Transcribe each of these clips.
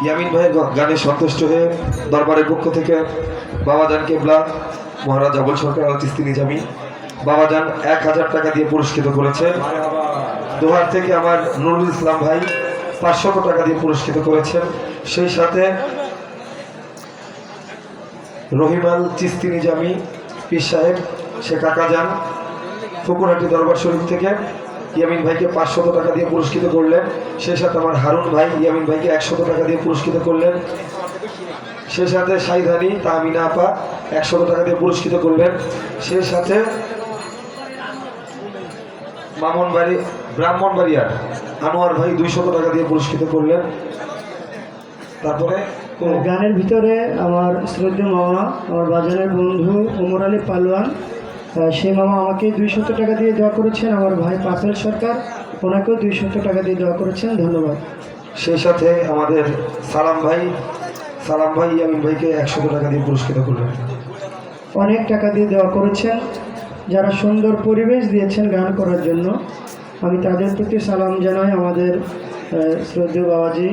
ইয়ামিন ভাই গানে সন্তুষ্ট হয়ে দরবারের পক্ষ থেকে বাবাজান কেবলা মহারাজ আবুল সরকার আল চিস্তি নিজামী বাবাজান 1000 টাকা দিয়ে পুরস্কৃত করেছে। দোহার থেকে আমার নুরুল ইসলাম ভাই 500 টাকা দিয়ে পুরস্কৃত করেছেন। সেই সাথে রহিমাল চিস্তি নিজামী পীর সাহেব সে কাকাজান ফুকুরহাটি দরবার শরীফ থেকে ইয়ামিন ভাইকে 500 টাকা দিয়ে পুরস্কৃত করলেন। সেই সাথে আমার হারুন ভাই ইয়ামিন ভাইকে 100 টাকা দিয়ে পুরস্কৃত করলেন। সেই সাথে সাইদানি তামিনা আপা 100 টাকা দিয়ে পুরস্কৃত করলেন। সেই সাথে ব্রাহ্মণবাড়িয়ার আনোয়ার ভাই 200 টাকা দিয়ে পুরস্কৃত করলেন। তারপরে গানের ভিতরে আমার শ্রদ্ধেয় মামা আমার বাজানের বন্ধু ওমর আলী পালোয়ান সেই মামা আমাকে 200 টাকা দিয়ে দেওয়া করেছেন। আমার ভাই পাপেল সরকার ওনাকেও 200 টাকা দিয়ে দেওয়া করেছেন, ধন্যবাদ। সেই সাথে আমাদের সালাম ভাই ইয়ামিন ভাইকে 100 টাকা দিয়ে পুরস্কৃত করলেন। অনেক টাকা দিয়ে দেওয়া করেছেন যারা সুন্দর পরিবেশ দিয়েছেন গান করার জন্য, আমি তাদের প্রতি সালাম জানাই। আমাদের শ্রদ্ধেয় বাবাজি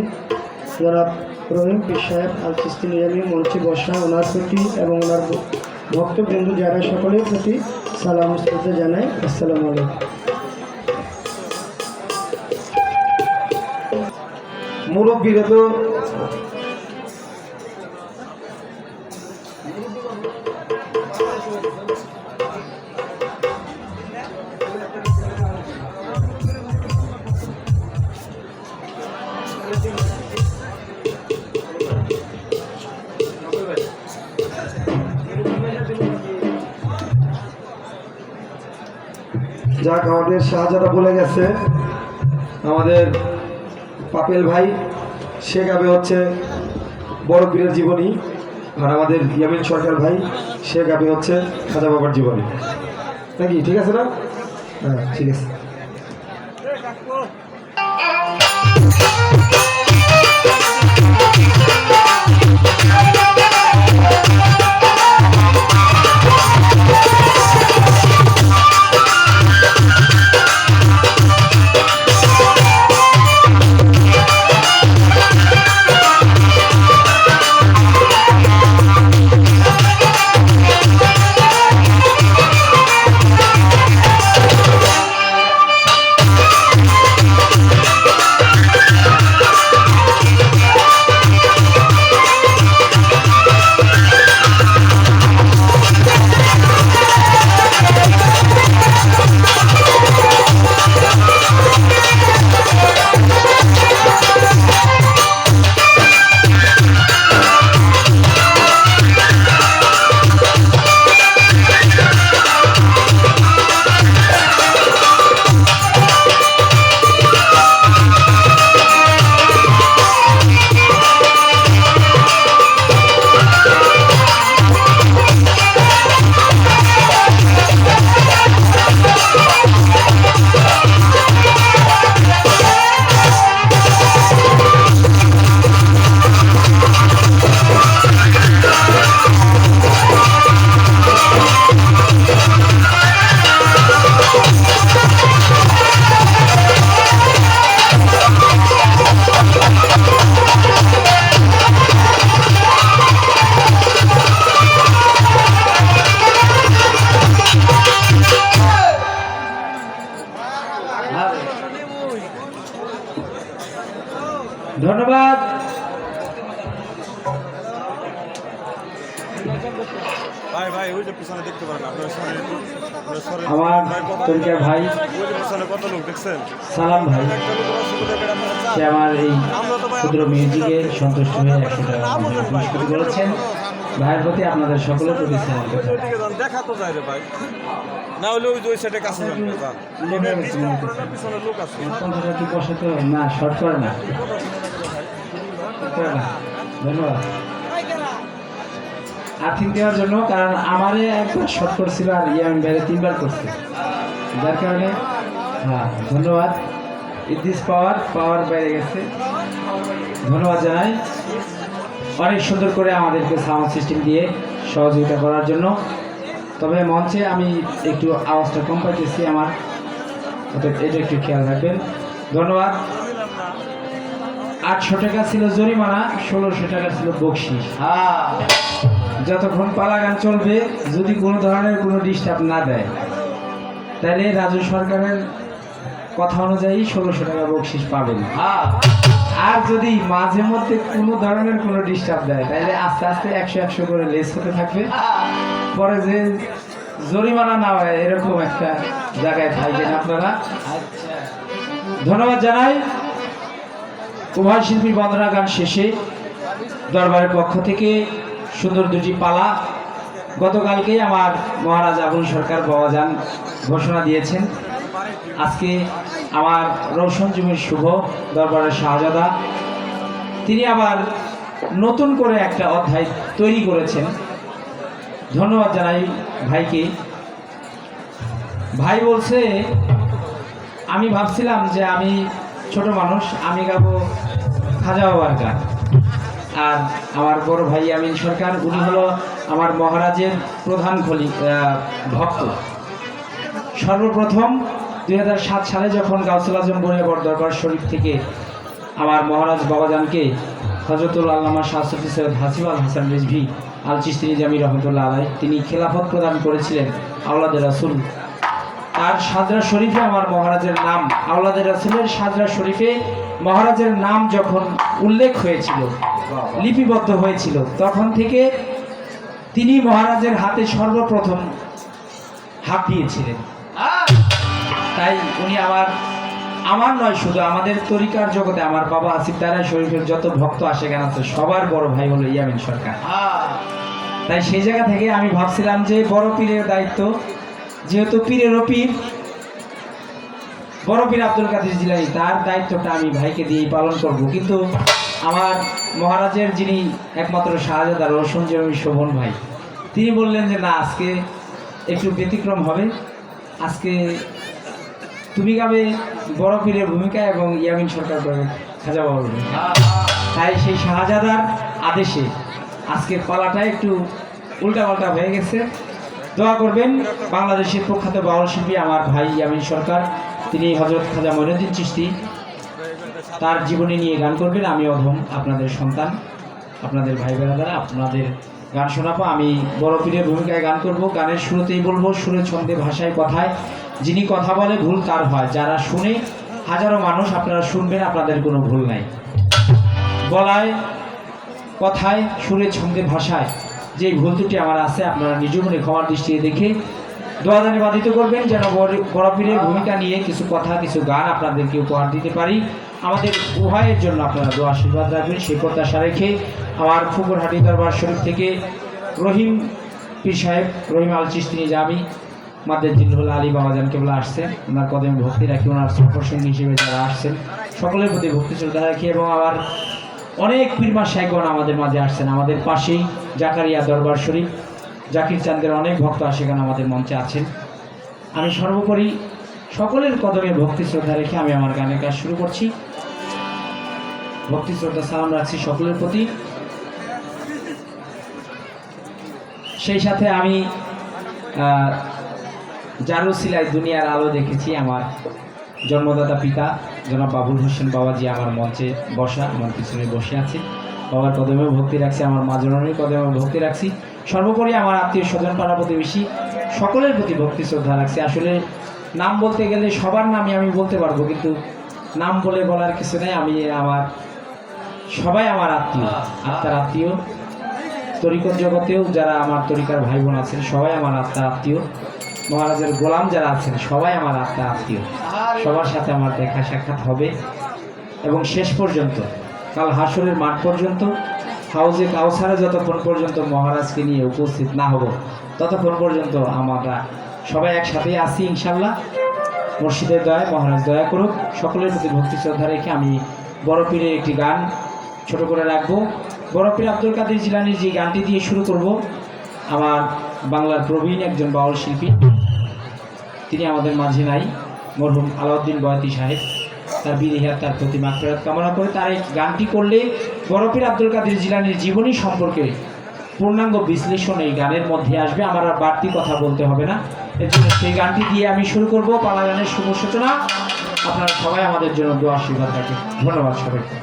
জনাব রহিম পীর সাহেব আল চিস্তি নিজামী মঞ্চে বসা ওনার প্রতি এবং ওনার ভক্তবৃন্দ যারা সকলের প্রতি সালাম শ্রদ্ধা জানাই। আসসালামু আলাইকুম। মুরব্বীরা তো যাক আমাদের শাহজাদা বলে গেছে, আমাদের পাপেল ভাই সে গাবে হচ্ছে বড় পীরের জীবনী, আর আমাদের ইয়ামিন সরকার ভাই সে গাবে হচ্ছে খাজা বাবার জীবনী, নাকি? ঠিক আছে না? হ্যাঁ ঠিক আছে। ধন্যবাদ। ভাই ভাই ওই যে পিছনে দেখতে পারেন আপনার আমার তরিকার ভাই পিছনে কত লোক দেখছেন? সালাম ভাই, সে আমার এই ক্ষুদ্র মিউজিকে সন্তুষ্ট হয়ে 100 টাকা আমাদের পুরস্কৃত করেছেন। ভাইয়ের প্রতি আপনাদের সকলের প্রতি সালাম। দেখা তো যায় রে ভাই, না হলে ওই যে ওই সাইডে কাছে যান পিছনে লোক আছে। কি বসে তো না, শর্ট করে না। ধন্যবাদ আর্থিক দেওয়ার জন্য, কারণ আমারে একবার শর্ট করছিল আর ইয়ামিন ভাইরে 3বার করছে, যার কারণে হ্যাঁ ধন্যবাদ। ইদিস পাওয়ার বাইরে গেছে, ধন্যবাদ জানাই অনেক সুন্দর করে আমাদেরকে সাউন্ড সিস্টেম দিয়ে সহযোগিতা করার জন্য। তবে মঞ্চে আমি একটু আওয়াজটা কম পাইতেছি আমার, অতএব এটা একটু খেয়াল রাখবেন। ধন্যবাদ। 800 টাকা ছিল জরিমানা, 1600 টাকা ছিল বকশিস। যতক্ষণ পালা গান চলবে, যদি কোনো ধরনের কোনো ডিস্টার্ব না দেয়, তাহলে রাজ্য সরকারের কথা অনুযায়ী 1600 টাকা বকশিস পাবেন। আর যদি মাঝে মধ্যে কোনো ধরনের কোনো ডিস্টার্ব দেয়, তাহলে আস্তে আস্তে 100 করে লেস হতে থাকবে। পরে যে জরিমানা না হয় এরকম একটা জায়গায় থাকবেন আপনারা। ধন্যবাদ জানাই। উভয় শিল্পী বন্দনা গান শেষে দরবারের পক্ষ থেকে সুন্দর দুটি পালা গতকালকেই আমার মহারাজ আবুল সরকার বাবাজান ঘোষণা দিয়েছেন। আজকে আমার রৌশন জমির শুভ দরবারের শাহজাদা, তিনি আবার নতুন করে একটা অধ্যায় তৈরি করেছেন। ধন্যবাদ জানাই ভাইকে। ভাই বলছে, আমি ভাবছিলাম যে আমি ছোট মানুষ, আমি গাবো খাজা বাবার গান, আর আমার বড় ভাই আমিন সরকার, উনি হলো আমার মহারাজের প্রধান ভক্ত। সর্বপ্রথম 2007 সালে যখন গাউসুল আজম গরিয়াবর দরবার শরীফ থেকে আমার মহারাজ বাবাজানকে হযরতুল আল্লামা শাহ সুফি সৈয়দ হাসিব আল হাসান রিজভী আল চিশতি নিজামী রহমতুল্লাহ আলাইহ তিনি খেলাফত প্রদান করেছিলেন আওলাদে রাসূল, তার সাজরা শরীফে আমার মহারাজের নাম, আওলাদে রাসূলের সাজরা শরীফে মহারাজের নাম যখন উল্লেখ হয়েছিল, লিপিবদ্ধ হয়েছিল, তখন থেকে তিনি মহারাজের হাতে সর্বপ্রথম হাত দিয়েছিলেন। তাই উনি আমার নয়, শুধু আমাদের তরিকার জগতে আমার বাবা আসিফ দারাই শরীফের যত ভক্ত আসে গান আছে, সবার বড় ভাই হলো ইয়ামিন সরকার। তাই সেই জায়গা থেকে আমি ভাবছিলাম যে বড় পীরের দায়িত্ব, যেহেতু পীরেরও পীর বড় পীর আব্দুল কাদের জিলানী, তার দায়িত্বটা আমি ভাইকে দিয়েই পালন করব। কিন্তু আমার মহারাজের যিনি একমাত্র শাহজাদা রৌশন জমি শোভন ভাই, তিনি বললেন যে না, আজকে একটু ব্যতিক্রম হবে, আজকে তুমি গাবে বড় পীরের ভূমিকা এবং ইয়ামিন সরকার করবে খাজা বাবার ভূমিকা। তাই সেই শাহজাদার আদেশে আজকের পালাটা একটু উল্টাপাল্টা হয়ে গেছে। দোয়া করবেন। বাংলাদেশের প্রখ্যাত বাউল শিল্পী আমার ভাই ইয়ামিন সরকার, তিনি হযরত খাজা মঈনুদ্দিন চিশতি, তার জীবনী নিয়ে গান করবেন। আমি অধম, আপনাদের সন্তান, আপনাদের ভাই বোনেরা, আপনাদের গান শোনাবো। আমি বড় পীরের ভূমিকায় গান করব। গানের শুরুতেই বলবো, সুরে ছন্দে ভাষায় কথায় যিনি কথা বলে ভুল তার হয়, যারা শুনে হাজারো মানুষ, আপনারা শুনবেন, আপনাদের কোনো ভুল নাই। গলায় কথায় সুরে ছন্দে ভাষায় যে ভুল ত্রুটি আমার আছে, আপনারা নিজ মনে ক্ষমার দৃষ্টিতে দেখে দোয়াদানে বাধিত করবেন, যেন বড় পীরের ভূমিকা নিয়ে কিছু কথা, কিছু গান আপনাদেরকে উপহার দিতে পারি। আমাদের উভয়ের জন্য আপনারা দোয়া আশীর্বাদ রাখবেন, সেই প্রত্যাশা রেখে আমার ফুকুরহাটি দরবার শরীফ থেকে রহিম পীর সাহেব, রহিম আল চিশতি নিজামী মাদ্দের জিল্লুল আলী বাবাজান কেবলা আসছেন, ওনার কদমে ভক্তি রাখি, ওনার সফরসঙ্গী হিসেবে যারা আসছেন সকলের প্রতি ভক্তি শ্রদ্ধা রাখি। এবং আবার অনেক পীরমা শাইখগণ আমাদের মাঝে আসছেন। আমাদের পাশেই জাকারিয়া দরবার শরীফ, জাকির চাঁদের অনেক ভক্ত আশেগান আমাদের মঞ্চে আছেন। আমি সর্বোপরি সকলের কদমে ভক্তি শ্রদ্ধা রেখে আমি আমার গানের কাজ শুরু করছি। ভক্তি শ্রদ্ধা সালাম রাখছি সকলের প্রতি। সেই সাথে আমি যারু সিলাই দুনিয়ার আলো দেখেছি, আমার জন্মদাতা পিতা জনাব বাবুল হোসেন বাবাজি আমার মঞ্চে বসা, আমার পিছনে বসে আছে। বাবার কদমে ভক্তি রাখছি, আমার মা জননীর কদমে ভক্তি রাখছি। সর্বোপরি আমার আত্মীয় স্বজন পাড়া প্রতিবেশী সকলের প্রতি ভক্তি শ্রদ্ধা রাখছি। আসলে নাম বলতে গেলে সবার নামই আমি বলতে পারবো, কিন্তু নাম বলে বলার কিছু নেই। আমি আমার সবাই আমার আত্মীয়, আত্মার আত্মীয়। তরিকত জগতেও যারা আমার তরিকার ভাই বোন আছেন সবাই আমার আত্মার আত্মীয়। মহারাজের গোলাম যারা আছেন সবাই আমার আত্মার আত্মীয়। সবার সাথে আমার দেখা সাক্ষাৎ হবে এবং শেষ পর্যন্ত কাল হাসরের মাঠ পর্যন্ত হাউজে কাউসারে যতক্ষণ পর্যন্ত মহারাজকে নিয়ে উপস্থিত না হব ততক্ষণ পর্যন্ত আমরা সবাই একসাথেই আছি ইনশাল্লাহ। মুর্শিদের দয়ায় মহারাজ দয়া করুক। সকলের প্রতি ভক্তি শ্রদ্ধা রেখে আমি বড় পীরের একটি গান ছোট করে রাখবো। বড় পীর আব্দুল কাদের জিলানীর যে গানটি দিয়ে শুরু করব, আমার বাংলার প্রবীণ একজন বাউল শিল্পী, তিনি আমাদের মাঝে নাই, মরহুম আলাউদ্দিন বয়াতি সাহেব, তার বিদেহিয়াত তার প্রতি মাগফিরাত কামনা করে তার এই গানটি করলে বড় পীর আব্দুল কাদের জিলানীর জীবনী সম্পর্কে পূর্ণাঙ্গ বিশ্লেষণ এই গানের মধ্যে আসবে। আমার আর বাড়তি কথা বলতে হবে না। এর জন্য সেই গানটি দিয়ে আমি শুরু করব পালা গানের শুভ সূচনা। আপনারা সবাই আমাদের জন্য দোয়া আশীর্বাদ রাখেন। ধন্যবাদ সবাইকে।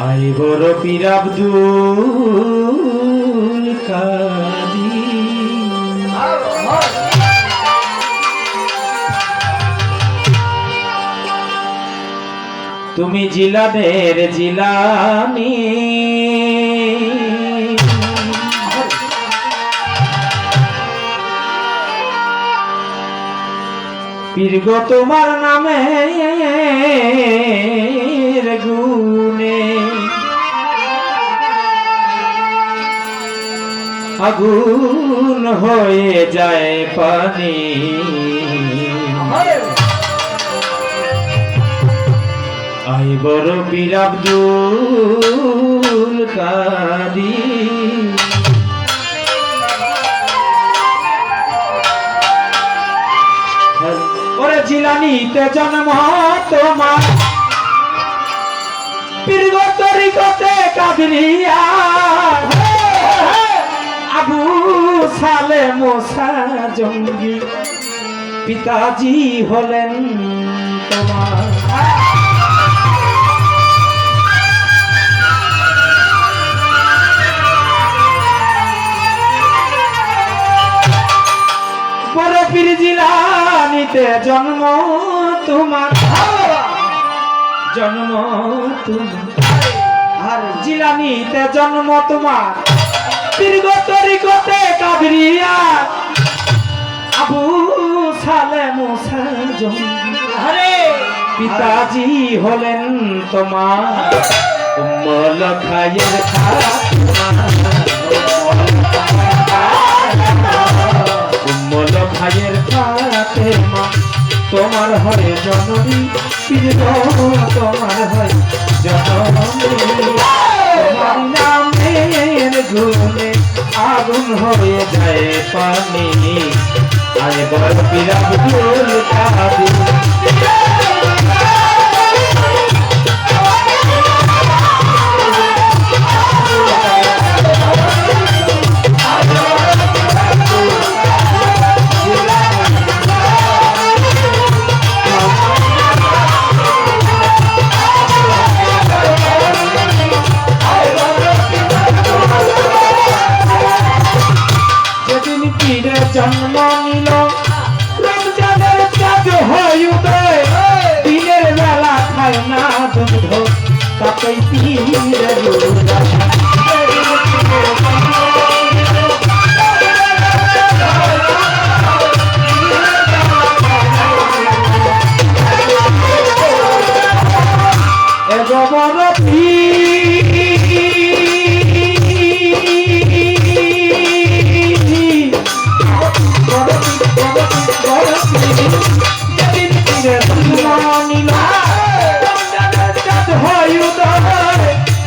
আই বড় পীর আব্দুল কাদের, তুমি জিলানের জিলানি, পীর গো তোমার নামে গুনে আগুন হয়ে যায় পানি, আই বড় পীর আব্দুল কাদের, ওরে জিলানিতে জন্ম তোমার, পীর গো তরিকতে কাদরিয়া, আবু সালে মোসা জঙ্গি পিতাজি হলেন তোমার, বড় পীর জিলানিতে জন্ম তোমার, জন্ম তোমার, জিলানিতে জন্ম তোমার, পীর গো তরিকতে কাদরিয়া, আবু সালে মোসা জঙ্গি পিতাজি হলেন তোমার, উম্মুল খায়ের উম্মুল খায়ের ফাতেমা তোমার হয় জননী, পীর গো তোমার হয় জননী, তোমার নামের গুণে আগুন হয়ে যায় পানি, আয় বড় পীর আব্দুল কাদের, জন্ম নিল রমজানের চাঁদ হয় উদয়, দিনের বেলা খায় না দুধ তাতেই পীরের বড়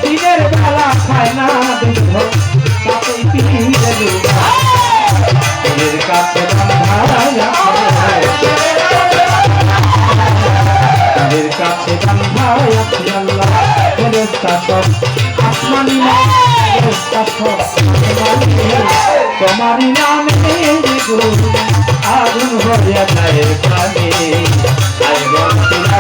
দিনের বেলা খায় না দুধ তাতেই পীরের কাছে পীরের কাছে বান্ধায় আল্লাহ ফেরেশতা সব আসমানি তোমার নামে আগুন হইয়া যায় প্রাণে আয় বন্ধুরা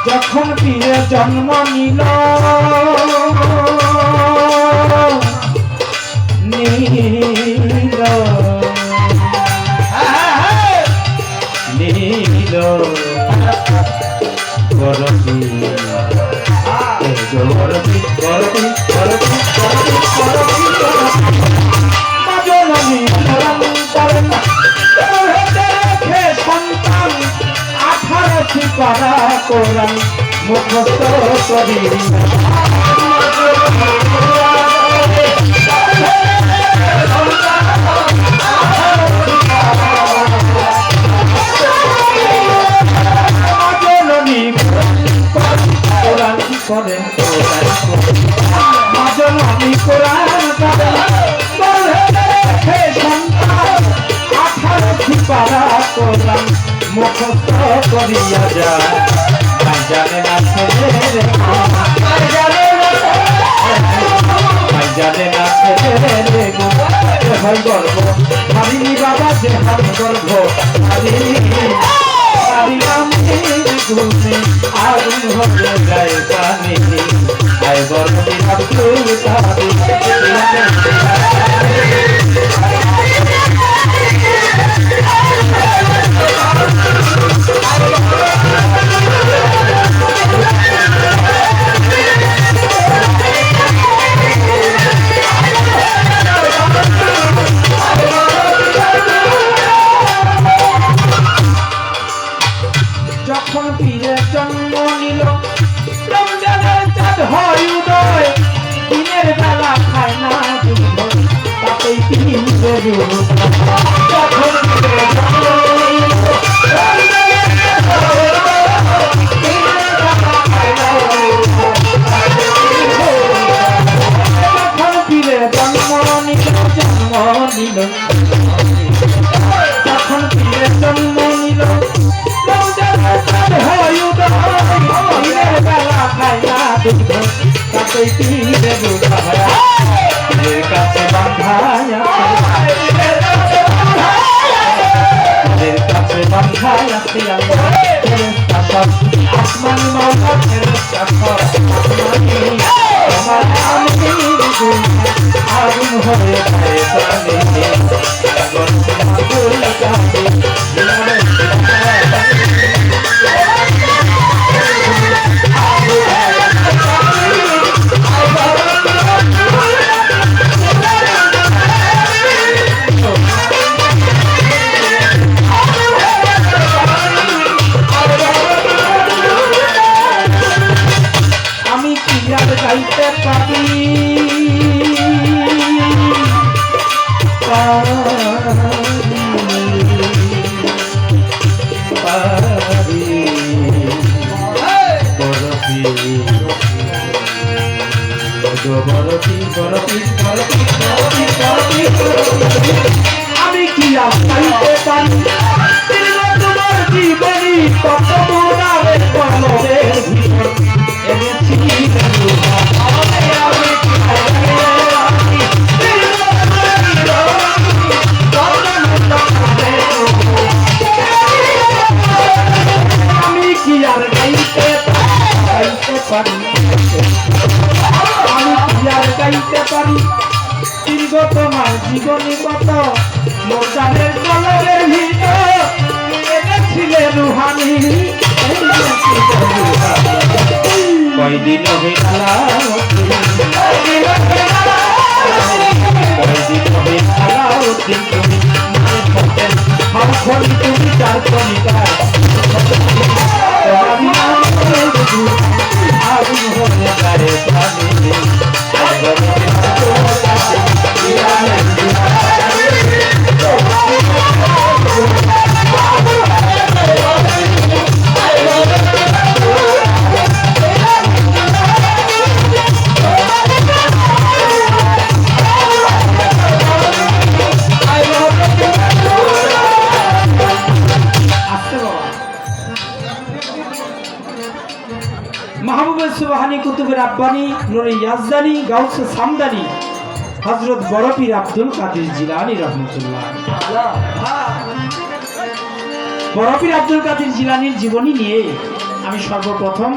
যখন পীরে জন্ম নিল নীল নীল গরবি গরবি গরবি গরবি গরবি গরবি মাজননী করেন রেখে সন্তান 18টি পারা কোরআন মুখস্থ করি কোরআন করেন মাজননী কোরআন রেখে সন্তান 18টি পারা কোরআন মুখস্থ করিয়া যায় জানে না ছেলে জানে না ছেলে হয় গর্ব হারিনি বাবা যে হার গর্ব ঘুমে আগুন হয়ে যায় পানি আয় গর্ব যখন পীরের জন্ম নিল রমজানের চাঁদ হয় উদয় দিনের বেলা খায় না দুধ তাতেই পীর যখন পীরের জন্ম নিল রমজানের চাঁদ হয় উদয় দিনের বেলা খায় না যখন পীরের জন্ম নিল যখন পীরের জন্ম নিল কাছে বান্ধায় আসমানি মাওলা আগুন হয়ে আমি কি আর গাইতে পারি আমি কি আর গাইতে পারি তোমার জীবনী কত মোড়ারে কলমের ভিতর এনেছি আমি কি আর গাইতে পারি আমি কি আর গাইতে পারি দীর্ঘ তোমার জীবনী কত মোজানের কলমের ভিতর এনেছিলে রুহানি কয়দিন তুমি চার কণিকার আগুন হয়ে যায় প্রাণী রুহানি কুতুবের আব্বানি নুরে ইয়াজদানি গাউসে সামদানি হযরত বড় পীর আব্দুল কাদের জিলানী রহমাতুল্লাহ। বড় পীর আব্দুল কাদের জিলানীর জীবনী নিয়ে আমি সর্বপ্রথম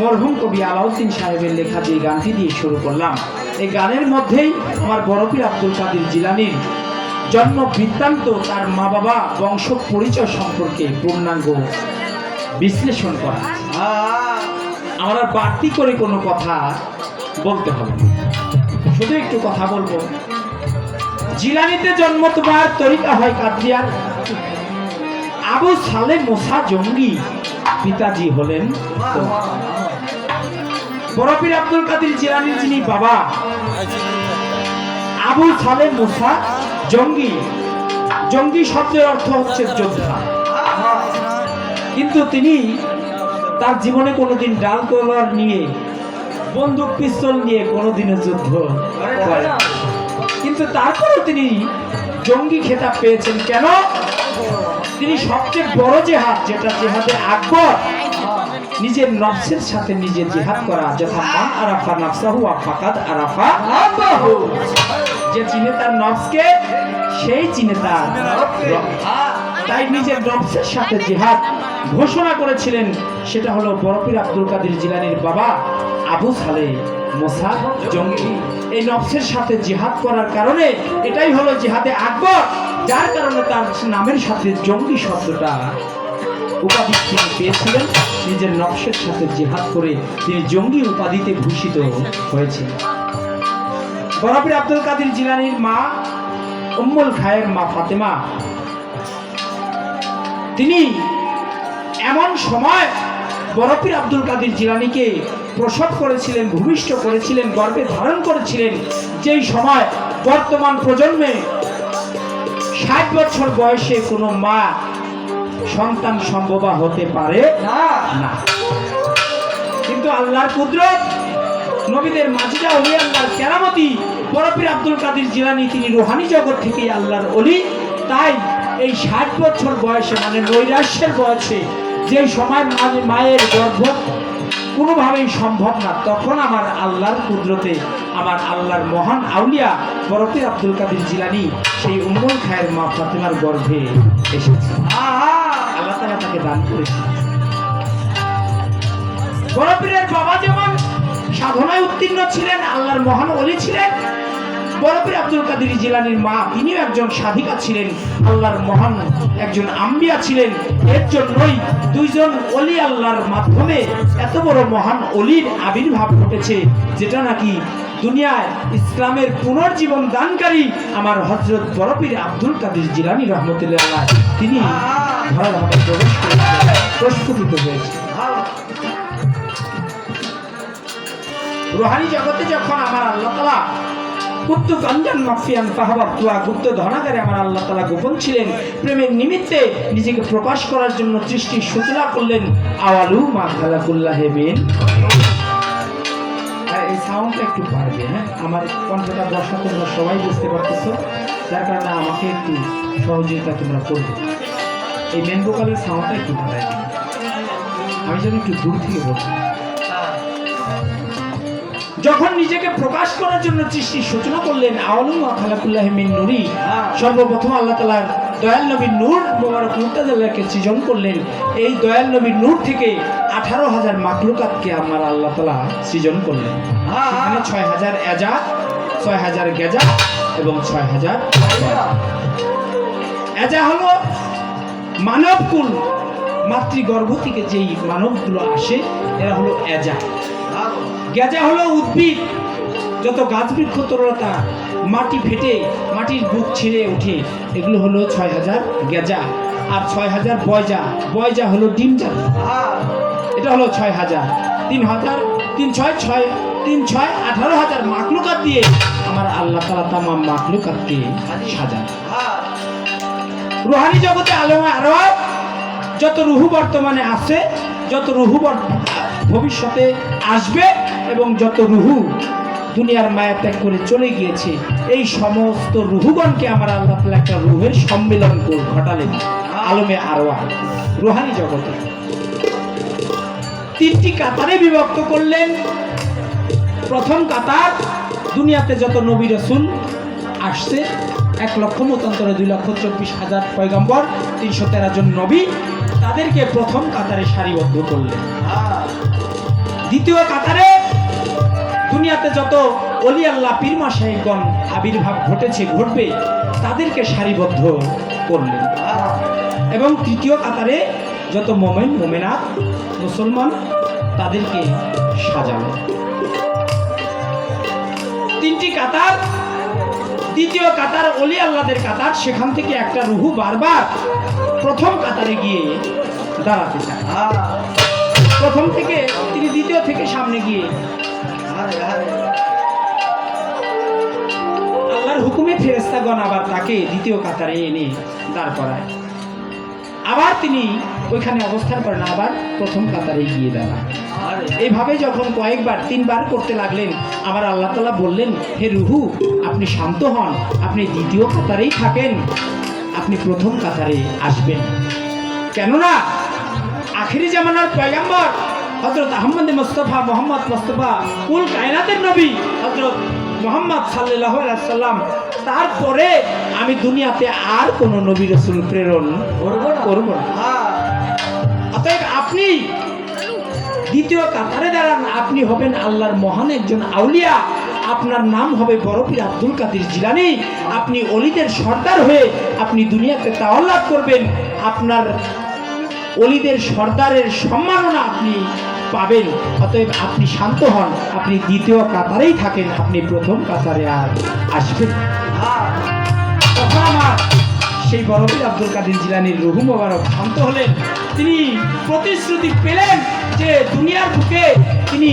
মরহুম কবি আলাউদ্দিন সাহেবের লেখা যে গানটি দিয়ে শুরু করলাম। এই গানের মধ্যেই আমার বড় পীর আব্দুল কাদের জিলানীর জন্ম বৃত্তান্ত, তার মা বাবা, বংশ পরিচয় সম্পর্কে পূর্ণাঙ্গ বিশ্লেষণ করা। আমার আর বাড়তি করে কোনো কথা বলতে হবে না, শুধু একটু কথা বলবো। জিলানিতে জন্ম তোমার, তরিকা হয় কাদরিয়ার। আবু সালে মোসা জঙ্গি পিতাজি হলেন বড় পীর আব্দুল কাদের জিলানীর যিনি বাবা আবু সালে মোসা জঙ্গি। জঙ্গি শব্দের অর্থ হচ্ছে যোদ্ধা, কিন্তু তিনি তার জীবনে কোনোদিন ডাল তলোয়ার নিয়ে, বন্দুক পিস্তল নিয়ে কোনোদিনও যুদ্ধ করেন। কিন্তু তারপরেও তিনি জঙ্গি খেতাব পেয়েছেন। কেন? তিনি সবচেয়ে বড় জেহাদ, যেটা জেহাদে আকবর, নিজের নফসের সাথে নিজে জিহাদ করা, যথা মান আরাফা নাফসাহু ওয়া ফাকাদ আরাফা রাব্বাহু। যে চিনে তার নফসকে, সেই চিনে তার রব। তাই নিজের নফসের সাথে জিহাদ ঘোষণা করেছিলেন। সেটা হলো বড় পীর আব্দুল কাদের জিলানীর বাবা আবু সালে মোসা জঙ্গি। এই নফসের সাথে জিহাদ করার কারণে এটাই হলো জিহাদে আকবর, যার কারণে তার নামের সাথে জঙ্গি শব্দটা উপাধি তিনি পেয়েছিলেন। নিজের নফসের সাথে জিহাদ করে তিনি জঙ্গি উপাধিতে ভূষিত হয়েছিলেন। বড় পীর আব্দুল কাদের জিলানীর মা উম্মুল খায়ের মা ফাতেমা, তিনি এমন সময় বড় পীর আব্দুল কাদের জিলানীকে প্রসব করেছিলেন, ভূমিষ্ঠ করেছিলেন, গর্ভে ধারণ করেছিলেন, যেই সময় বর্তমান প্রজন্মে 60 বছর বয়সে কোনো মা সন্তান সম্ভবা হতে পারে না। কিন্তু আল্লাহর কুদরত, নবীদের মাজিদা, ওলি আল্লাহর কেরামতি, বড় পীর আব্দুল কাদের জিলানী তিনি রুহানি জগৎ থেকে আল্লাহর ওলি। তাই এই 60 বছর বয়সে, মানে নৈরাশ্যের বয়সে, যে সময় মায়ের গর্ভ কোনোভাবেই সম্ভব না, তখন আমার আল্লাহর কুদরতে আমার আল্লাহর মহান আউলিয়া বড় পীর আব্দুল কাদের জিলানী সেই উম্মুল খায়ের মা ফাতেমার গর্ভে এসেছে। আল্লাহ তাআলা তাকে দান করেছে। বড় পীরের বাবা যেমন সাধনায় উত্তীর্ণ ছিলেন, আল্লাহর মহান ওলি ছিলেন, বড় পীর আব্দুল কাদের জিলানীর মা তিনিও একজন সাধিকা ছিলেন, আল্লাহর মহান একজন আম্বিয়া ছিলেন। এর জন্যই দুইজন ওলি আল্লাহর মাধ্যমে এত বড় মহান ওলির আবির্ভাব ঘটেছে, যেটা নাকি দুনিয়ায় ইসলামের পুনর্জীবন দানকারী আমার হযরত বড় পীর আব্দুল কাদের জিলানী রহমতুল্লাহ আলাইহি তিনি ধরাধামে প্রবেশ করেছেন, প্রস্ফুটিত হয়েছে। রুহানি জগতে যখন আমার আল্লাহ তাআলা গুপ্ত গঞ্জন মাফিয়ান ফাহাবাতুয়া, গুপ্ত ধনাগারে আমার আল্লাহ তাআলা গোপন ছিলেন, প্রেমের নিমিত্তে নিজেকে প্রকাশ করার জন্য সৃষ্টির সূচনা করলেন। আওয়ালু মা খালাকুল্লাহি মিন, এই সাউন্ডটা একটু বাড়বে, হ্যাঁ, আমার কণ্ঠটা বসা তোমরা সবাই বুঝতে পারতেছো, যার কারণে আমাকে একটু সহযোগিতা তোমরা করবে। এই মেন ভোকালের সাউন্ডটা একটু বাড়াই, আমি যেন একটু দূর থেকে বলবো। যখন নিজেকে প্রকাশ করার জন্য সৃষ্টির সূচনা করলেন, আওয়ালু মা খালাকুল্লাহি মিন নূরি, সর্বপ্রথম আল্লাহ তাআলার দয়াল নবীর নূর মোবারক মুর্তাজাকে সৃজন করলেন। এই দয়াল নবীর নূর থেকে 18,000 মাখলুকাতকে আমার আল্লাহ তাআলা সৃজন করলেন। সেখানে 6,000 এজা, 6,000 গেজা এবং 6,000 এজা হলো মানবকুল, মাতৃগর্ভ থেকে যেই মানবগুলো আসে এরা হলো এজা। গেজা হলো উদ্ভিদ, যত গাছ বৃক্ষ তরলতা, মাটি ফেটে মাটির বুক ছিঁড়ে ওঠে, এগুলো হলো 6,000 গেজা। আর 6,000 বয়জা, বয়জা হলো ডিমজাত, এটা হলো 6,000। 3,000 3 6 6 3 6 18,000 মাখলুকাত দিয়ে আমার আল্লাহ তাআলা তামাম মাখলুকাতকে সাজান। রুহানি জগতে আলমে আরওয়াহ যত রুহু বর্তমানে আছে, যত রুহু ভবিষ্যতে আসবে এবং যত রুহু দুনিয়ার মায়া ত্যাগ করে চলে গিয়েছে, এই সমস্ত রুহুগণকে আমার আল্লাহ তাআলা একটা রুহের সম্মেলন ঘটালেন আলমে আরওয়াহ রুহানি জগতে। তিনটি কাতারে বিভক্ত করলেন। প্রথম কাতার, দুনিয়াতে যত নবী রাসূল আসছে 1,25,24,000 পয়গম্বর, 313 জন নবী, তাদেরকে প্রথম কাতারে সারিবদ্ধ করলেন। দ্বিতীয় কাতারে দুনিয়াতে যত ওলি আল্লাহ পীর মাশায়েখগণ আবির্ভাব ঘটবে তাদেরকে সারিবদ্ধ করলেন। এবং তৃতীয় কাতারে যত মোমেন মোমেনাত মুসলমান তাদেরকে সাজানো। তিনটি কাতার, দ্বিতীয় কাতার ওলি আল্লাহদের কাতার, সেখান থেকে একটা রুহু বারবার প্রথম কাতারে গিয়ে দাঁড়াতে চায়। প্রথম থেকে তিনি দ্বিতীয় থেকে সামনে গিয়ে আল্লাহর হুকুমে ফেরেশতাগণ আবার তাকে দ্বিতীয় কাতারে এনে দাঁড় করায়। আবার তিনি ওইখানে অবস্থান করেন, আবার প্রথম কাতারে গিয়ে দাঁড়ান। এইভাবে যখন কয়েকবার 3বার করতে লাগলেন, আবার আল্লাহ তাআলা বললেন, হে রুহু, আপনি শান্ত হন, আপনি দ্বিতীয় কাতারেই থাকেন, আপনি প্রথম কাতারে আসবেন। কেননা আখিরি জামানার পয়গম্বর হযরত আহমদ মুস্তাফা মোহাম্মদ মুস্তাফা কুল কায়নাতের নবী হযরত মুহাম্মদ সাল্লাল্লাহু আলাইহি ওয়াসাল্লাম, তারপরে আমি দুনিয়াতে আর কোন নবী রাসূল প্রেরণ করব না। অতএব আপনি দ্বিতীয় কাতারে দাঁড়ান, আপনি হবেন আল্লাহর মহান একজন আউলিয়া, আপনার নাম হবে বড় পীর আব্দুল কাদের জিলানী, আপনি অলিদের সর্দার হয়ে আপনি দুনিয়াতে তাওয়াল্লাদ করবেন, আপনার অলিদের সর্দারের সম্মাননা আপনি পাবেন। অতএব আপনি শান্ত হন, আপনি দ্বিতীয় কাতারেই থাকেন, আপনি প্রথম কাতারে আর আসবেন। তখন আমার সেই বড় পীর আব্দুল কাদের জিলানীর রুহু মোবারক শান্ত হলেন। তিনি প্রতিশ্রুতি পেলেন যে দুনিয়ার বুকে তিনি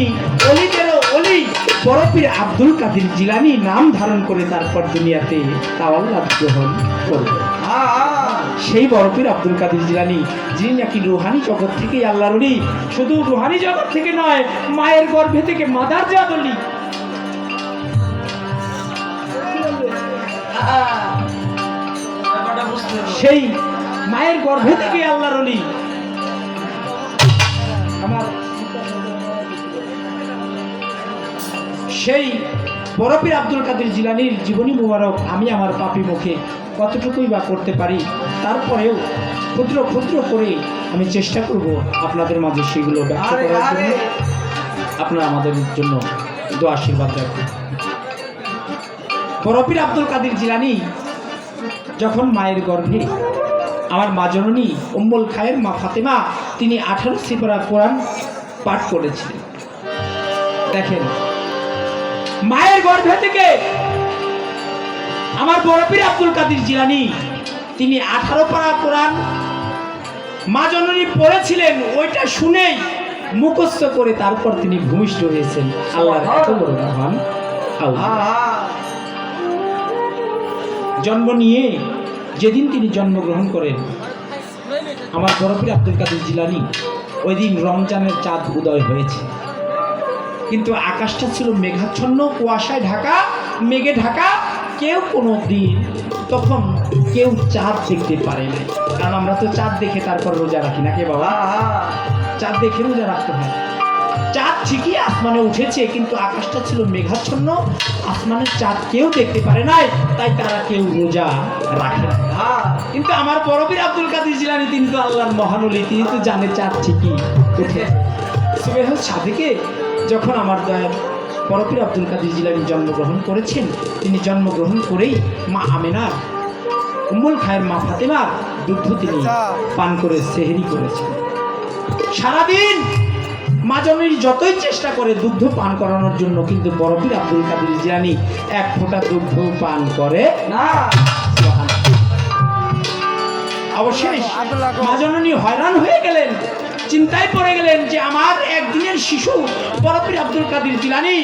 অলিদেরও অলি বড় পীর আব্দুল কাদের জিলানী নাম ধারণ করে তারপর দুনিয়াতে তাওয়াল্লাদ গ্রহণ করবেন। সেই বড় পীর আব্দুল কাদের জিলানী, যিনি নাকি রুহানি জগৎ থেকে আল্লাহর ওলি, শুধু রুহানি জগৎ থেকে নয়, মায়ের গর্ভে থেকে মাদার জাত ওলি। সেই মায়ের গর্ভে থেকে আল্লাহর ওলি। আমার সেই বড় পীর আব্দুল কাদের জিলানীর জীবনী মুবারক আমি আমার পাপী মুখে কতটুকুই বা করতে পারি, তারপরেও ক্ষুদ্র ক্ষুদ্র করে আমি চেষ্টা করব আপনাদের মাঝে সেগুলো ব্যক্ত করার জন্য। আপনারা আমাদের জন্য দোয়া আশীর্বাদ রাখবেন। বড় পীর আব্দুল কাদের জিলানী যখন মায়ের গর্ভে, আমার মা জননী উম্মুল খায়ের মা ফাতেমা, তিনি 18 সিপারা কোরআন পাঠ করেছিলেন। দেখেন, মায়ের গর্ভে থেকে আমার বড় পীর আব্দুল কাদের জিলানী তিনি 18 পারা কোরআন মা জননী পড়েছিলেন। ওইটা শুনেই মুখস্থ করে তারপর তিনি ভূমিষ্ঠ হয়েছেন। আল্লাহর এত বড় মহান আল্লাহ। জন্ম নিয়ে যেদিন তিনি জন্মগ্রহণ করেন, আমার বড় পীর আব্দুল কাদের জিলানী, ওই দিন রমজানের চাঁদ উদয় হয়েছে, কিন্তু আকাশটা ছিল মেঘাচ্ছন্ন, কুয়াশায় ঢাকা, মেঘে ঢাকা। কেউ কোনো দিন তখন কেউ চাঁদ দেখতে পারে না, কারণ আমরা তো চাঁদ দেখে তারপর রোজা রাখি নাকি বাবা? চাঁদ দেখে রোজা রাখতে হয়। চাঁদ ঠিকই আসমানে উঠেছে, কিন্তু আকাশটা ছিল মেঘাচ্ছন্ন, আসমানের চাঁদ কেউ দেখতে পারে নাই, তাই তারা কেউ রোজা রাখে না। কিন্তু আমার বড় পীর আব্দুল কাদের জিলানী, তিনি তো আল্লাহর মহান ওলি, তিনি তো জানে চাঁদ ঠিকই উঠে। সুবহ সাদিকে যখন আমার দয়াল বড় পীর আব্দুল কাদের জিলানী জন্মগ্রহণ করেছেন, তিনি জন্মগ্রহণ করেই মা আমেনার, উম্মুল খায়ের মা ফাতেমার দুগ্ধ তিনি পান করে সেহরি করেছেন। সারাদিন মা জননী যতই চেষ্টা করে দুগ্ধ পান করানোর জন্য, কিন্তু বড় পীর আব্দুল কাদের জিলানী এক ফোঁটা দুগ্ধ পান করে না। অবশেষ মা জননী হয়রান হয়ে গেলেন, চিন্তায় পড়ে গেলেন যে আমার একদিনের শিশু বড় পীর আব্দুল কাদের জিলানী,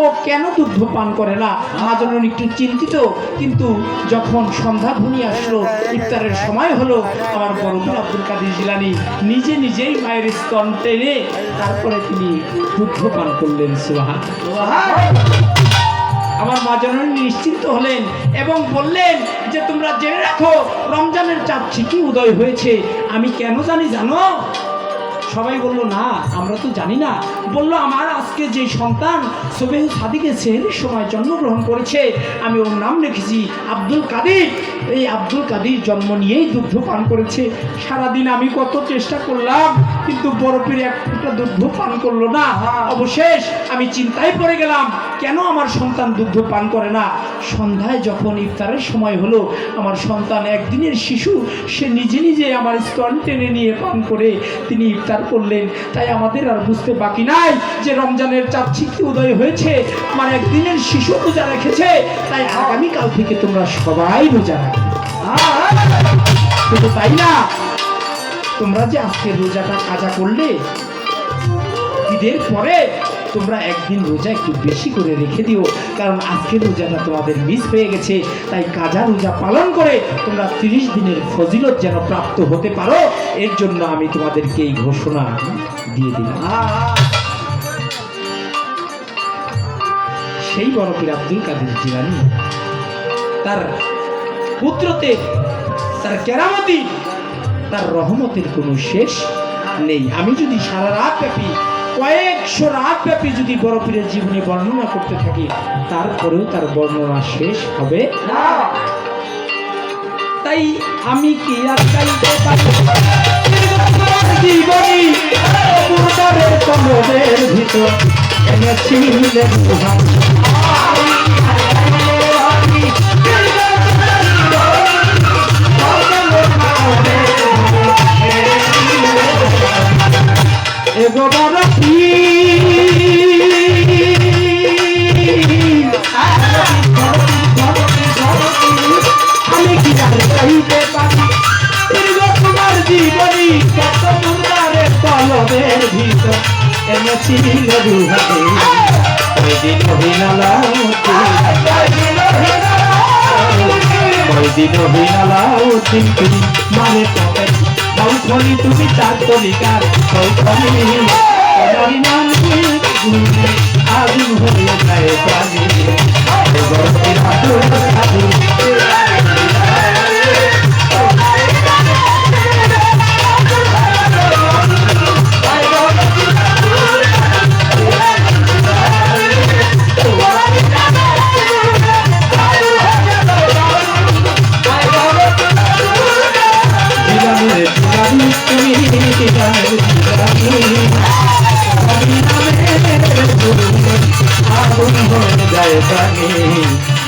ও কেন দুগ্ধ পান করে না। মা জননী একটু চিন্তিত, কিন্তু যখন সন্ধ্যা ঘনিয়ে আসলো, ইফতারের সময় হলো, আমার বড় পীর আব্দুল কাদের জিলানী নিজে নিজেই মায়ের স্তন টেনে তারপরে তিনি দুগ্ধ পান করলেন। সুবহানাল্লাহ। আমার মা জননী নিশ্চিন্ত হলেন এবং বললেন যে তোমরা জেনে রাখো, রমজানের চাঁদ ঠিকই উদয় হয়েছে। আমি কেন জানি জানো? সবাই বলল না আমরা তো জানি না। বলল আমার আজকে যে সন্তান সোবেহ সাদিকে সেহরির সময় জন্মগ্রহণ করেছে, আমি ওর নাম রেখেছি আব্দুল কাদির। এই আব্দুল কাদির জন্ম নিয়েই দুগ্ধ পান করেছে। সারাদিন আমি কত চেষ্টা করলাম, কিন্তু বরফের এক ফোঁটা দুগ্ধ পান করলো না। অবশেষ আমি চিন্তায় পড়ে গেলাম, কেন আমার সন্তান দুগ্ধ পান করে না। সন্ধ্যায় যখন ইফতারের সময় হলো, আমার সন্তান একদিনের শিশু, সে নিজে নিজে আমার স্তন টেনে নিয়ে পান করে তিনি ইফতার করলেন। তাই আমাদের আর বুঝতে বাকি নাই যে রমজানের চাঁদ ঠিকই উদয় হয়েছে, আমার একদিনের শিশু রোজা রেখেছে। তাই আগামীকাল থেকে তোমরা সবাই রোজা রাখবে। শুধু তাই না, তোমরা যে আজকে রোজাটা কাজা করলে, ঈদের পরে তোমরা একদিন রোজা একটু বেশি করে রেখে দিও, কারণ আজকের রোজাটা তোমাদের মিস হয়ে গেছে। তাই কাজা রোজা পালন করে তোমরা 30 দিনের ফজিলত যেন প্রাপ্ত হতে পারো, এর জন্য আমি তোমাদেরকে এই ঘোষণা দিয়ে দিলাম। সেই বড় পীর আব্দুল কাদের জিলানী, তার পুত্রতে, তার কেরামতি, তার রহমতের কোনো শেষ নেই। আমি যদি সারা রাত ব্যাপী, কয়েকশো রাত ব্যাপী যদি বড় পীরের জীবনে বর্ণনা করতে থাকি, তারপরেও তার বর্ণনা শেষ হবে না। তাই আমি কি আর চাইতে পারি জীবনী পূর্ণের কলবের ভিতর এনেছিলেন এগো বড় আমি কি আর চাইতে পারি তোমার জীবনী কত মুদারের কলবের ভিতর এনেছিল দুহাতে। ওই দিন অভিনালাউদ্দিন তুমি মানে বৌখনি, তুমি তার তরিকার বৌখনি, আগুন হয়ে যায় প্রাণী।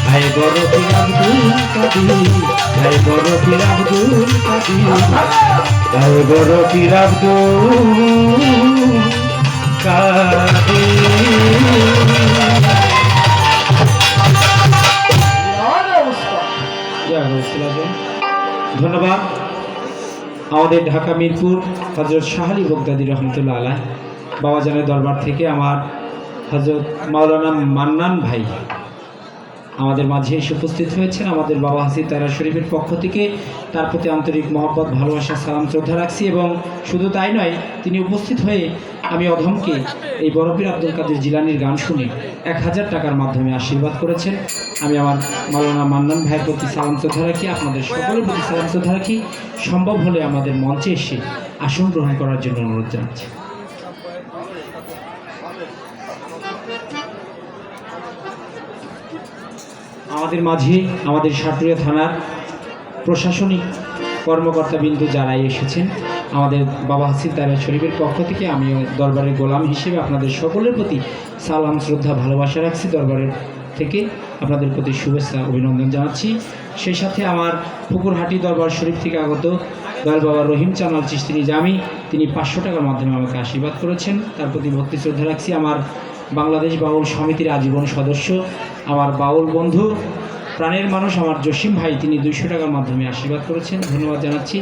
ভাই বড় পীর আব্দুল কাদির, ভাই বড় পীর আব্দুল কাদির, ভাই বড় পীর আব্দুল কাদির। ধন্যবাদ আমাদের ঢাকা মিরপুর হযরত শাহ আলী বগদাদী রহমতুল্লাহ আলাইহ বাবাজানের দরবার থেকে আমার হযরত মাওলানা মান্নান ভাই আমাদের মাঝে এসে উপস্থিত হয়েছেন। আমাদের বাবা হাসিব তারা শরীফের পক্ষ থেকে তার প্রতি আন্তরিক মহব্বত, ভালোবাসা, সালাম, শ্রদ্ধা রাখছি। এবং শুধু তাই নয়, তিনি উপস্থিত হয়ে আমি অধমকে এই বড় পীর আব্দুল কাদের জিলানীর গান শুনে 1000 টাকার মাধ্যমে আশীর্বাদ করেছেন। আমি আমার মাওলানা মান্নান ভাইয়ের প্রতি সালাম শ্রদ্ধা রাখি, আপনাদের সকলের প্রতি সালাম শ্রদ্ধা রাখি। সম্ভব হলে আমাদের মঞ্চে এসে আসন গ্রহণ করার জন্য অনুরোধ জানাচ্ছি। আমাদের মাঝে আমাদের সাটুরিয়া থানার প্রশাসনিক কর্মকর্তাবৃন্দ যারা এসেছেন, আমাদের বাবা হাসিব তারা শরীফের পক্ষ থেকে আমি দরবারের গোলাম হিসেবে আপনাদের সকলের প্রতি সালাম, শ্রদ্ধা, ভালোবাসা রাখছি। দরবারের থেকে আপনাদের প্রতি শুভেচ্ছা, অভিনন্দন জানাচ্ছি। সেই সাথে আমার পুকুরহাটি দরবার শরীফ থেকে আগত দয়াল বাবা রহিম চাঁদ চিশতি নিজামী, তিনি 500 টাকার মাধ্যমে আমাকে আশীর্বাদ করেছেন, তার প্রতি ভক্তি শ্রদ্ধা রাখছি। আমার বাংলাদেশ বাউল সমিতির আজীবন সদস্য, আমার বাউল বন্ধু, প্রাণের মানুষ আমার জসিম ভাই, তিনি 200 টাকার মাধ্যমে আশীর্বাদ করেছেন, ধন্যবাদ জানাচ্ছি।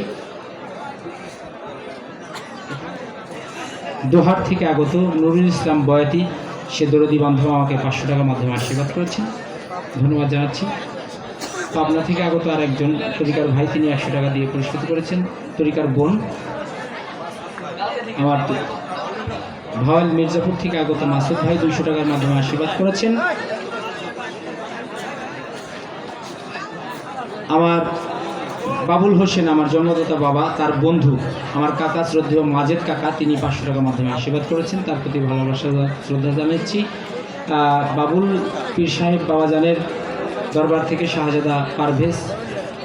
দোহার থেকে আগত নুরুল ইসলাম বয়াতি, সে দরদি বান্ধব, আমাকে 500 টাকার মাধ্যমে আশীর্বাদ করেছেন, ধন্যবাদ জানাচ্ছি। পাবনা থেকে আগত আর একজন তরিকার ভাই, তিনি 100 টাকা দিয়ে পুরস্কৃত করেছেন। তরিকার বোন আমার ভাওয়াল মির্জাপুর থেকে আগত মাসুদ ভাই 200 টাকার মাধ্যমে আশীর্বাদ করেছেন। আমার বাবুল হোসেন আমার জন্মদাতা বাবা, তার বন্ধু আমার কাকা শ্রদ্ধেয় মাজেদ কাকা, তিনি 500 টাকার মাধ্যমে আশীর্বাদ করেছেন, তার প্রতি ভালোবাসা শ্রদ্ধা জানাচ্ছি। বাবুল পীর সাহেব বাবাজানের দরবার থেকে শাহজাদা পারভেজ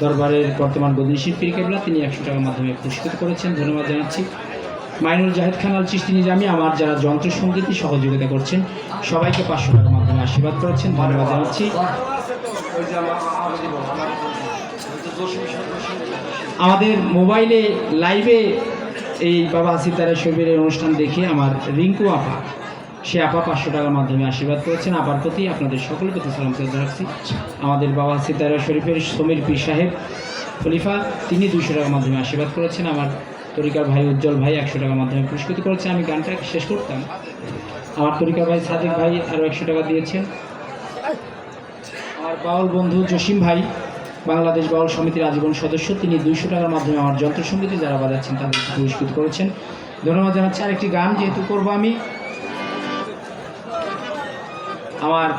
দরবারের বর্তমান বদনিশীর পীর কেবলা, তিনি 100 টাকার মাধ্যমে পুরস্কৃত করেছেন, ধন্যবাদ জানাচ্ছি। মাইনুল জাহেদ খান আল চিশতি নিজামী আমার যারা যন্ত্রসঙ্গীতে সহযোগিতা করছেন সবাইকে 500 টাকার মাধ্যমে আশীর্বাদ করেছেন, ধন্যবাদ জানাচ্ছি। আমাদের মোবাইলে লাইভে এই বাবা সিতারা শরীফের অনুষ্ঠান দেখে আমার রিঙ্কু আপা, সে আপা 500 টাকার মাধ্যমে আশীর্বাদ করেছেন। আপার প্রতি আপনাদের সকলের প্রতি সালাম রাখছি। আমাদের বাবা সিতারা শরীফের সমীর পীর সাহেব খলিফা, তিনি 200 টাকার মাধ্যমে আশীর্বাদ করেছেন। আমার তরিকার ভাই উজ্জ্বল ভাই 100 টাকার মাধ্যমে পুরস্কৃত করেছে। আমি গানটা শেষ করতাম, আমার তরিকার ভাই সাদিক ভাই আরও 100 টাকা দিয়েছেন। আমার বাউল বন্ধু জসিম ভাই বাংলাদেশ বাউল সমিতির আজীবন সদস্য, তিনি 200 টাকার মাধ্যমে আমার যন্ত্রসঙ্গীতে যারা বাজাচ্ছেন তাদেরকে পুরস্কৃত করেছেন, ধন্যবাদ জানাচ্ছি। আরেকটি গান যেহেতু করবো আমি, আমার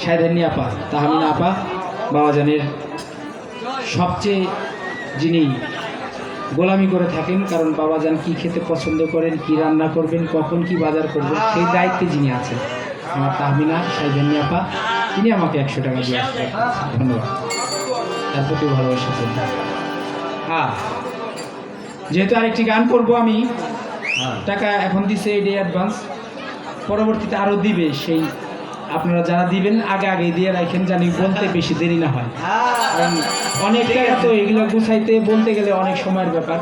শায়দানি আপা তাহমিনা আপা বাবাজানের সবচেয়ে যিনি গোলামি করে থাকেন, কারণ বাবাজান কি খেতে পছন্দ করেন, কি রান্না করবেন, কখন কি বাজার করবেন, সেই দায়িত্বে যিনি আছেন আমার তাহমিনা শায়দানি আপা, তিনি আমাকে 100 টাকা দিয়ে আসবেন, ধন্যবাদ, তার প্রতি ভালোবাসা জন্য। যেহেতু আরেকটি গান করব আমি, টাকা এখন দিছে এই ডে অ্যাডভান্স, পরবর্তীতে আরও দিবে, সেই আপনারা যারা দিবেন আগে আগে দিয়ে রাখেন, জানি বলতে বেশি দেরি না হয়, কারণ অনেক টাকা তো এগুলো গুছাইতে বলতে গেলে অনেক সময়ের ব্যাপার।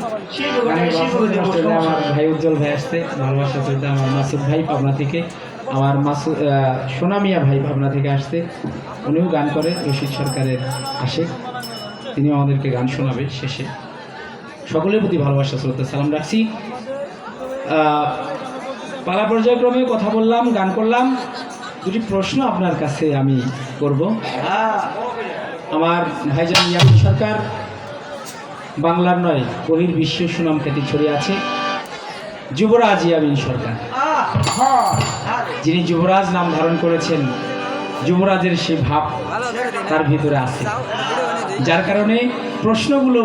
আমার ভাই উজ্জ্বল ভাই আসতে ভালোবাসা চলতে, আমার মাসুদ ভাই পাবনা থেকে, আমার সোনামিয়া ভাই পাবনা থেকে আসতে, উনিও গান করে, রশিদ সরকারের আশেক, তিনিও আমাদেরকে গান শোনাবে শেষে। সকলের প্রতি ভালোবাসা শ্রদ্ধা সালাম রাখছি। পালা পর্যায়ক্রমে কথা বললাম, গান করলাম। দুটি প্রশ্ন আপনার কাছে আমি করব। আমার ভাইজান ইয়ামিন সরকার বাংলার নয় বহির্বিশ্বে সুনাম খ্যাতি ছড়িয়ে আছে, যুবরাজ ইয়ামিন সরকার, যিনি যুবরাজ নাম ধারণ করেছেন, যুবরাজের সে ভাব তার ভিতরে আছে, যার কারণে প্রশ্নগুলো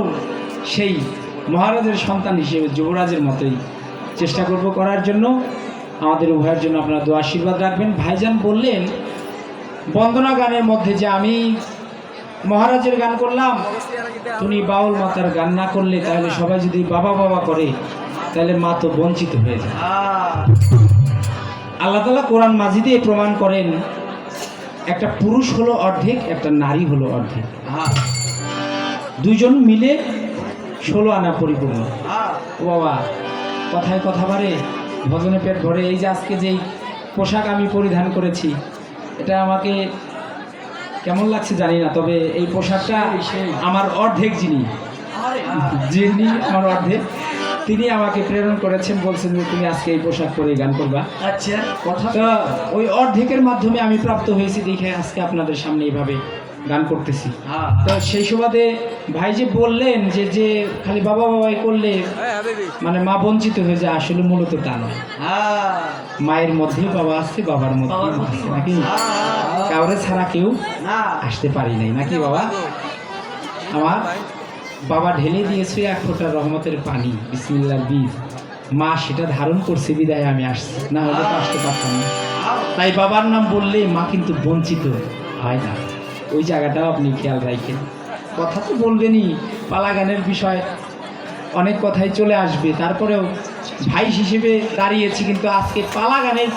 সেই মহারাজের সন্তান হিসেবে যুবরাজের মতোই চেষ্টা করব করার জন্য। আমাদের উভয়ের জন্য আপনারা দোয়া আশীর্বাদ রাখবেন। ভাইজান বললেন বন্দনা গানের মধ্যে যে আমি মহারাজের গান করলাম, তুমি বাউল মাতার গান না করলে তাহলে সবাই যদি বাবা বাবা করে তাহলে মা তো বঞ্চিত হয়ে যায়। আল্লাহ তাআলা কোরআন মাজিদে প্রমাণ করেন একটা পুরুষ হলো অর্ধেক, একটা নারী হলো অর্ধেক, দুইজন মিলে 16 আনা পরিপূর্ণ। ও বাবা, কথায় কথা বাড়ে, ভজনে পেট ভরে। এই যে আজকে যেই পোশাক আমি পরিধান করেছি, এটা আমাকে কেমন লাগছে জানি না, তবে এই পোশাকটা আমার অর্ধেক যিনি আমার অর্ধেক, তিনি আমাকে প্রেরণ করেছেন, বলছেন যে তুমি আজকে এই পোশাক পরে গান করবা। আচ্ছা, কথা তো ওই অর্ধেকের মাধ্যমে আমি প্রাপ্ত হয়েছি, দেখে আজকে আপনাদের সামনে এইভাবে গান করতেছি। তো সেই সুবাদে ভাই যে বললেন যে যে খালি বাবা বাবাই করলে মানে মা বঞ্চিত হয়ে যায়, আসলে মূলত তা নয়। মায়ের মধ্যে বাবা আসছে, বাবার মধ্যে আসছে, নাকি কাউরে ছাড়া কেউ আসতে পারি নাই, নাকি বাবা? আমার বাবা ঢেলে দিয়েছে 1 ফোঁটা রহমতের পানি, বিসমিল্লাহর বীজ, মা সেটা ধারণ করছে বিদায় আমি আসছি, না হলে তো আসতে পারতাম না। তাই বাবার নাম বললে মা কিন্তু বঞ্চিত হয় না, ওই জায়গাটাও আপনি খেয়াল রাখেন। কথা তো বলবেনই, পালা গানের বিষয় অনেক কথাই চলে আসবে, তারপরেও ভাই হিসেবে দাঁড়িয়েছি, কিন্তু আজকে পালা গানের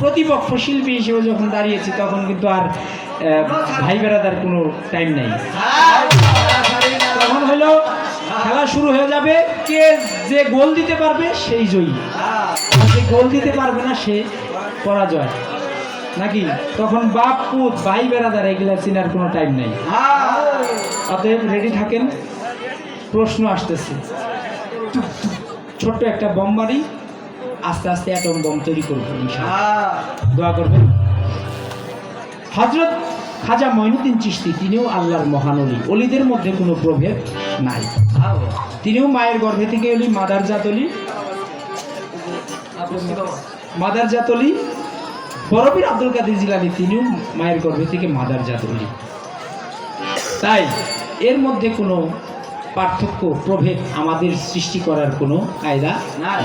প্রতিপক্ষ শিল্পী হিসেবে যখন দাঁড়িয়েছি তখন কিন্তু আর ভাই বেড়াদার কোনো টাইম নেই। তখন হলো খেলা শুরু হয়ে যাবে, কে যে গোল দিতে পারবে সেই জয়ী, যে গোল দিতে পারবে না সে পরাজয়, নাকি? তখন বাপ পুত ভাই বেড়াদার এগুলা চিনার কোনো টাইম নেই। অতএব রেডি থাকেন, প্রশ্ন আসতেছে। ছোট্ট একটা বোমবাড়ি, আস্তে আস্তে অ্যাটম বম তৈরি করবো, দোয়া করবেন। হযরত খাজা মঈনুদ্দিন চিশতি, তিনিও আল্লাহর মহানলী, অলিদের মধ্যে কোনো প্রভেদ নাই, তিনিও মায়ের গর্ভে থেকে অলি, মাদারজাত অলি, মাদারজাত অলি। বড়পীর আব্দুল কাদের জিলানী, তিনিও মায়ের গর্ভে থেকে মাদারজাত অলি। তাই এর মধ্যে কোনো পার্থক্য প্রভেদ আমাদের সৃষ্টি করার কোনো কায়দা নাই।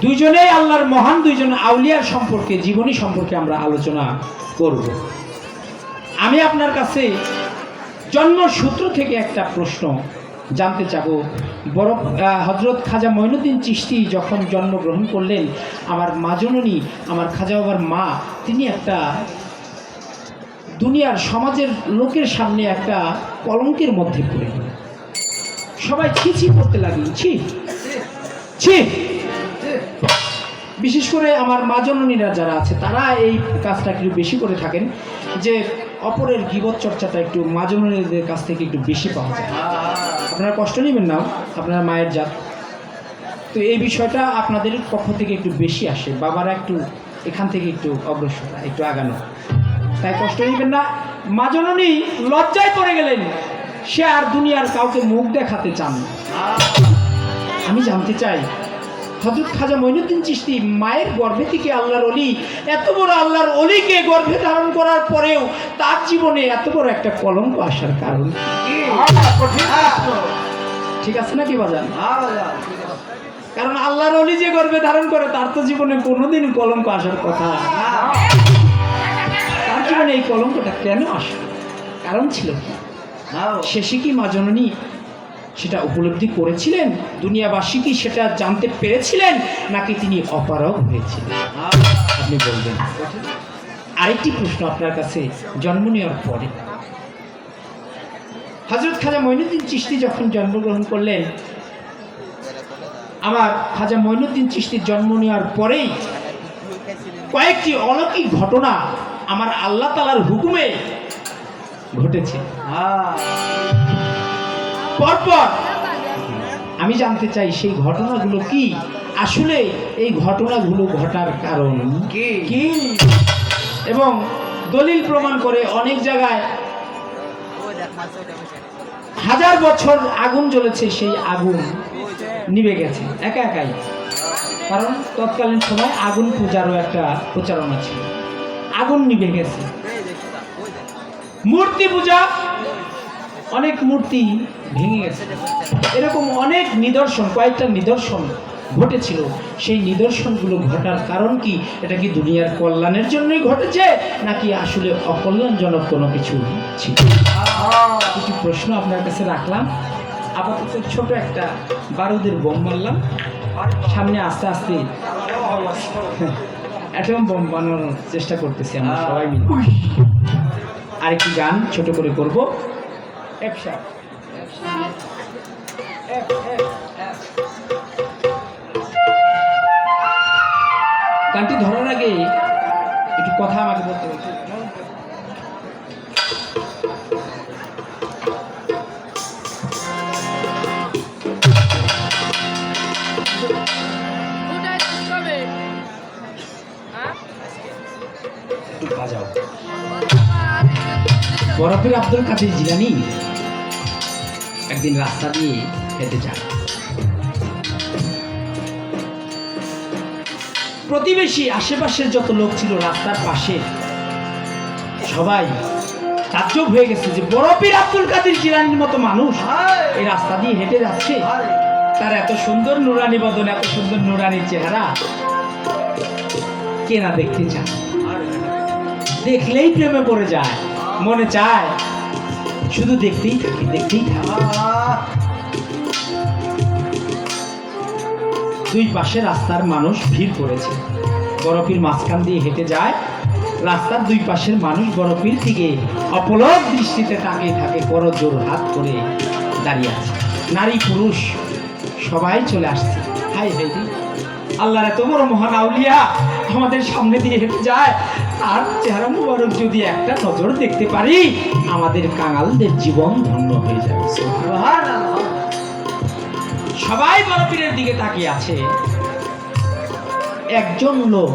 দুইজনেই আল্লাহর মহান, দুইজন আউলিয়ার সম্পর্কে, জীবনী সম্পর্কে আমরা আলোচনা করব। আমি আপনার কাছে জন্মসূত্র থেকে একটা প্রশ্ন জানতে চাব। বড় হযরত খাজা মঈনুদ্দিন চিশতি যখন জন্মগ্রহণ করলেন, আমার মা জননী, আমার খাজা বাবার মা, তিনি একটা দুনিয়ার সমাজের লোকের সামনে একটা কলঙ্কের মধ্যে পড়ে গেলেন। সবাই ছি ছি করতে লাগলেন, ছি ছি। বিশেষ করে আমার মা জননীরা যারা আছে তারা এই কাজটা একটু বেশি করে থাকেন, যে অপরের গীবত চর্চাটা একটু মা জননীদের কাছ থেকে একটু বেশি পাওয়া যায়। আপনারা কষ্ট নেবেন না, আপনারা মায়ের জাত, তো এই বিষয়টা আপনাদের পক্ষ থেকে একটু বেশি আসে। বাবারা একটু এখান থেকে একটু অগ্রসর, একটু আগানো, তাই কষ্ট নেবেন না। মা জননী লজ্জায় পড়ে গেলেন, সে আর দুনিয়ার কাউকে মুখ দেখাতে চান না। আমি জানতে চাই, হযরত খাজা মঈনুদ্দিন চিশতি মায়ের গর্ভে থেকে আল্লাহর অলি, এত বড় আল্লাহর অলিকে গর্ভে ধারণ করার পরেও তার জীবনে এত বড় একটা কলঙ্ক আসার কারণ ঠিক আছে নাকি বাজান? কারণ আল্লাহর অলি যে গর্ভে ধারণ করে তার তো জীবনে কোনোদিন কলঙ্ক আসার কথা। তার জীবনে এই কলঙ্কটা কেন আসে, কারণ ছিল কি? শেষে কি মা জননী সেটা উপলব্ধি করেছিলেন? দুনিয়াবাসী কি সেটা জানতে পেরেছিলেন, নাকি তিনি অপারগ হয়েছিলেন? আপনি বলবেন। আরেকটি প্রশ্ন আপনার কাছে, জন্ম নেওয়ার পরে হযরত খাজা মঈনুদ্দিন চিশতি যখন জন্মগ্রহণ করলেন, আমার খাজা মঈনুদ্দিন চিশতির জন্ম নেওয়ার পরেই কয়েকটি অলৌকিক ঘটনা আমার আল্লাহ তাআলার হুকুমে ঘটেছে। পরপর আমি জানতে চাই সেই ঘটনাগুলো কি, আসলে এই ঘটনাগুলো ঘটার কারণ কি, এবং দলিল প্রমাণ করে অনেক জায়গায় হাজার বছর আগুন জ্বলেছে, সেই আগুন নিভে গেছে একা একাই। কারণ তৎকালীন সময় আগুন পূজারও একটা প্রচারণা ছিল, আগুন নিভে গেছে। মূর্তি পূজা, অনেক মূর্তি ভেঙে গেছে, এরকম অনেক নিদর্শন, কয়েকটা নিদর্শন ঘটেছিল। সেই নিদর্শনগুলো ঘটার কারণ কি? এটা কি দুনিয়ার কল্যাণের জন্যই ঘটেছে, নাকি আসলে অকল্যাণজনক কোনো কিছু ছিল? কিছু প্রশ্ন আপনার কাছে রাখলাম। আপাতত ছোট একটা বারুদের বোম মারলাম, সামনে আস্তে আস্তে অ্যাটম বোম বানানোর চেষ্টা করতেছি আমরা সবাই মিলে। আরেকটি গান ছোট করে করব। গানটি ধরার আগে একটু কথা আমাকে বলতে হবে। বরফের আব্দুল কাদের জিলানী একদিন রাস্তা দিয়ে হেঁটে যান। প্রতিবেশী আশেপাশের যত লোক ছিল রাস্তার পাশে, সবাই তাজ্জব হয়ে গেছে যে বরফের আব্দুল কাদের জিলানীর মতো মানুষ এই রাস্তা দিয়ে হেঁটে যাচ্ছে, তার এত সুন্দর নুরানি বদন, এত সুন্দর নুরানি চেহারা, কে না দেখতে চায়? দেখলেই প্রেমে পড়ে যায়, মনে চায় শুধু দেখতেই থাকি, দেখতেই থাকি। দুই পাশে রাস্তার মানুষ ভিড় করেছে, বরফির মাঝখান দিয়ে হেঁটে যায়। রাস্তার দুই পাশের মানুষ বরফির থেকে অপলক দৃষ্টিতে তাকিয়ে থাকে, বড় জোর হাত করে দাঁড়িয়ে আছে। নারী পুরুষ সবাই চলে আসছে। হাই হাই, আল্লাহর এত বড় মহান আউলিয়া আমাদের সামনে দিয়ে হেঁটে যায়, আর চেহারা মুবারক যদি একটা নজর দেখতে পারি, আমাদের কাঙালদের জীবন ধন্য হয়ে যাবে। সবাই বরফিরের দিকে তাকিয়ে আছে। একজন লোক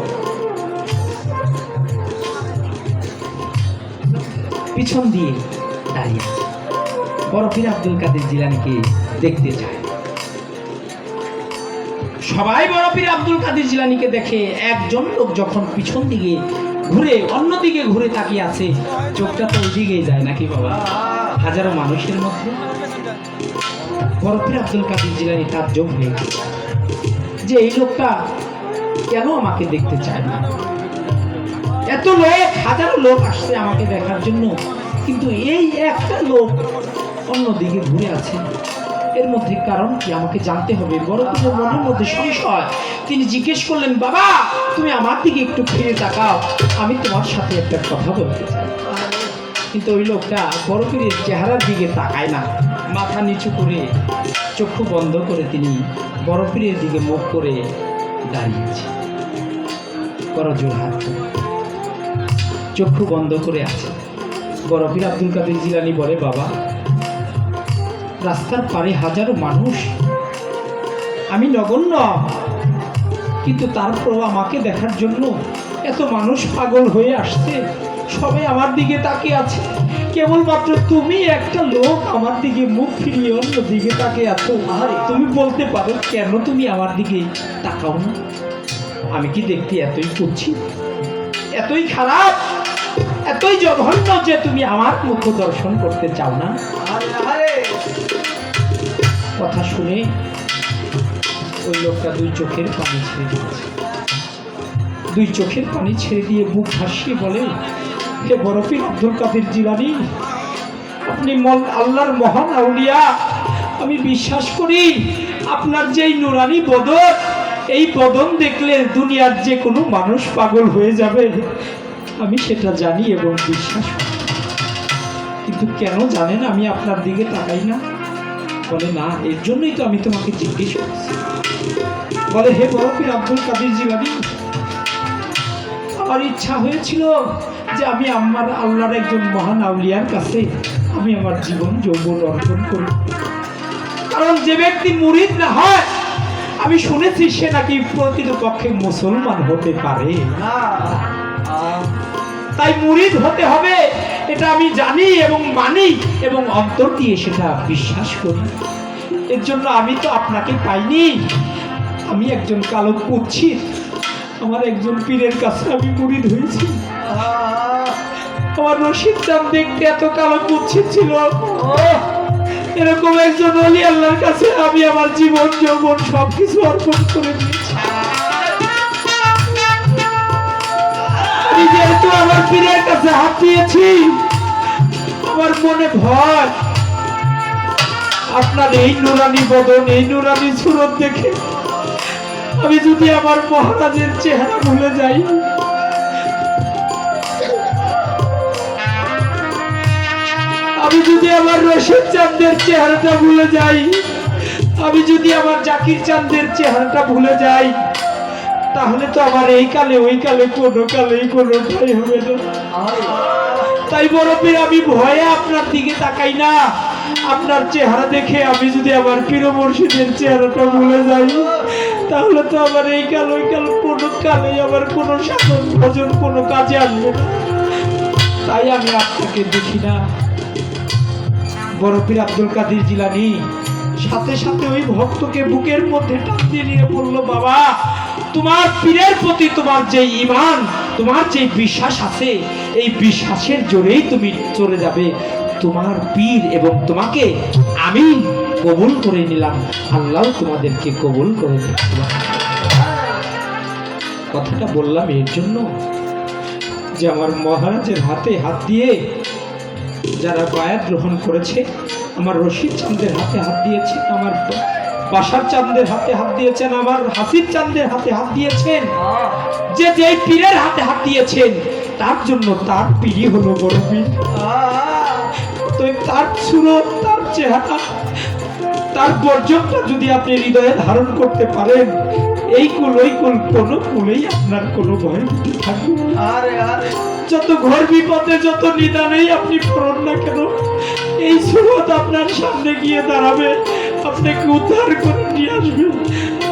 পিছন দিয়ে দাঁড়িয়ে আছে, বরফির আব্দুল কাদের জিলানীকে দেখতে চায়। সবাই বরফির আব্দুল কাদের জিলানীকে দেখে, একজন লোক যখন পিছন দিকে ঘুরে অন্যদিকে ঘুরে তাকিয়ে আছে, চোখটা তো ওইদিকেই যায় নাকি বাবা? হাজারো মানুষের মধ্যে বড় পীর আব্দুল কাদের জিলানী তাজ্জব হয়ে গেছে যে এই লোকটা কেন আমাকে দেখতে চায় না। এত লোক, হাজারো লোক আসছে আমাকে দেখার জন্য, কিন্তু এই একটা লোক অন্যদিকে ঘুরে আছে। এর মধ্যে কারণ কি আমাকে জানতে হবে। বড় পীরের মনের মধ্যে সংশয়। তিনি জিজ্ঞেস করলেন, বাবা তুমি আমার দিকে একটু ফিরে তাকাও, আমি তোমার সাথে একটা কথা বলতে চাই। কিন্তু ওই লোকটা বড় পীরের চেহারার দিকে তাকায় না, মাথা নিচু করে চক্ষু বন্ধ করে তিনি বড় পীরের দিকে মুখ করে দাঁড়িয়েছে, করজোড় হাত করে চক্ষু বন্ধ করে আছে। বড় পীর আব্দুল কাদের জিলানী বলে, বাবা রাস্তার পারে হাজারো মানুষ, আমি নগণ্য, কিন্তু তারপরও আমাকে দেখার জন্য এত মানুষ পাগল হয়ে আসছে, সবাই আমার দিকে তাকিয়ে আছে, কেবলমাত্র তুমি একটা লোক আমার দিকে মুখ ফিরিয়ে অন্য দিকে তাকিয়ে আছো। তুমি বলতে পারো কেন তুমি আমার দিকে তাকাও না? আমি কি দেখতে এতই করছি, এতই খারাপ, এতই জঘন্য যে তুমি আমার মুখ দর্শন করতে চাও না? কথা শুনে ওই লোকটা দুই চোখের পানি ছেড়ে দিয়েছে। দুই চোখের পানি ছেড়ে দিয়ে বুক ভাসিয়ে বলে, হে বড় পীর আব্দুল কাদের জিলানী, আপনি আল্লাহর মহান আউলিয়া, আমি বিশ্বাস করি আপনার যেই নুরানি বদন, এই বদন দেখলে দুনিয়ার যে কোনো মানুষ পাগল হয়ে যাবে, আমি সেটা জানি এবং বিশ্বাস করি। কিন্তু কেন জানেন আমি আপনার দিকে তাকাই না? বলে, না, এর জন্যই তো আমি তোমাকে জিজ্ঞেস করছি। বলে, হে বড় পীর আব্দুল কাদের জিলানী, আমার ইচ্ছা হয়েছিল যে আমি আমার আল্লাহর একজন মহান আউলিয়ার কাছে আমি আমার জীবন যৌবন অর্পণ করি। কারণ যে ব্যক্তি মুরিদ না হয়, আমি শুনেছি সে নাকি প্রকৃতপক্ষে মুসলমান হতে পারে না। তাই মুরিদ হতে হবে, এটা আমি জানি এবং মানি এবং অন্তর দিয়ে সেটা বিশ্বাস করি। এর জন্য আমি তো আপনাকে পাইনি, আমি একজন কালো কুৎসিত, আমার একজন পীরের কাছে আমি মুরিদ হয়েছি। আমার রশিদ চাঁদ দেখতে এত কালো কুৎসিত ছিল, এরকম একজন ওলি আল্লাহর কাছে আমি আমার জীবন যৌবন সবকিছু অর্পণ করে দিয়েছি। আমি যেহেতু আমার পীরের কাছে হাত দিয়েছি, আমার মনে ভয় আপনার এই নুরানি বদন, এই নুরানি সুরত দেখে আমি যদি আমার মহারাজের চেহারা ভুলে যাই, আমি যদি আমার রশিদ চাঁদের চেহারাটা ভুলে যাই, আমি যদি আমার জাকির চাঁদের চেহারাটা ভুলে যাই, তাহলে তো আমার এই কালে ওই কালে কোনো কালেই কোনো ঠাই হবে না। তাই বড় পীর, আমি ভয়ে আপনার দিকে তাকাই না। আপনার চেহারা দেখে আমি যদি আমার পীর মুর্শিদের চেহারাটা ভুলে যাই, তাহলে তো আমার এই কাল ওই কাল কোনো কালেই আমার কোনো সাধন ভজন কোনো কাজে আসবে না। তাই আমি আপনাকে দেখি না। বড় পীর আব্দুল কাদের জিলানী সাথে সাথে ওই ভক্তকে বুকের মধ্যে টান দিয়ে নিয়ে বলল, বাবা তোমার পীরের প্রতি তোমার যে ঈমান, তোমার যে বিশ্বাস আছে, এই বিশ্বাসের জোরেই তুমি চলে যাবে। তোমার পীর এবং তোমাকে আমি কবুল করে নিলাম, আল্লাহ তোমাদেরকে কবুল করে নিলাম। কথাটা বললাম এর জন্য যে আমার মহারাজের হাতে হাত দিয়ে যারা বায়াত গ্রহণ করেছে, আমার রশিদ চাঁদের হাতে হাত দিয়েছেন, আমার বাসার চাঁদের হাতে হাত দিয়েছেন, আমার হাসিব চাঁদের হাতে হাত দিয়েছেন, যে যে পীরের হাতে হাত দিয়েছেন তার জন্য তার পীরই হলো বড় পীর। তো তার সুরত, তার চেহারা, তার বর্জনটা যদি আপনি হৃদয়ে ধারণ করতে পারেন, এই কুল ওই কুল কোনো কুলেই আপনার কোনো ভয় থাকবে না। যত ঘর বিপদে যত নিদানেই আপনি পড়ুন না কেন, এই সুরত আপনার সামনে গিয়ে দাঁড়াবে, আপনাকে উদ্ধার করে নিয়ে আসবে,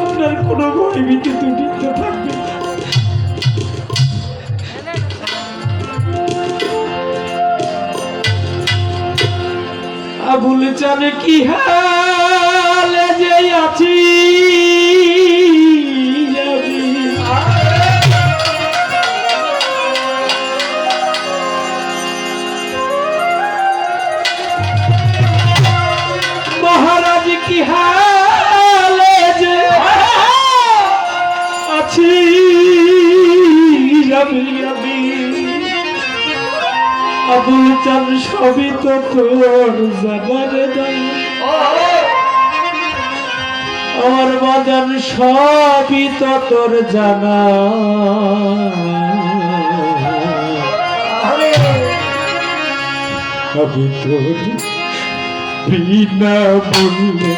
আপনার কোনো ভয় ভীতি দুটিত থাকবে না। আবুল জানে কি হালে যে আছি, সবই তো তোর জানারে জান, আমার বাজান সবই তো তোর জানা। আমি তোর বিনা বললে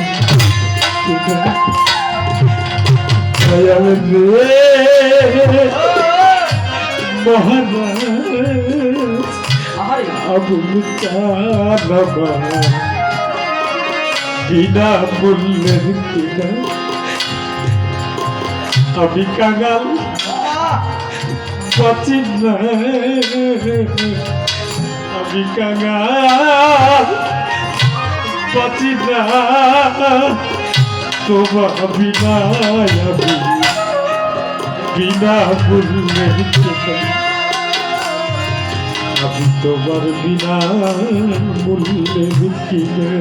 দয়াল রে মহারাজ আবুল চালাবা বিনা বললেন কিনা। আমি কাঙাল বাঁচি না, আমি কাঙাল বাঁচি না, তোমার বিনা আমি বিনা বললেন কিনা। আমি তোমার বিনা বললেন কিনা।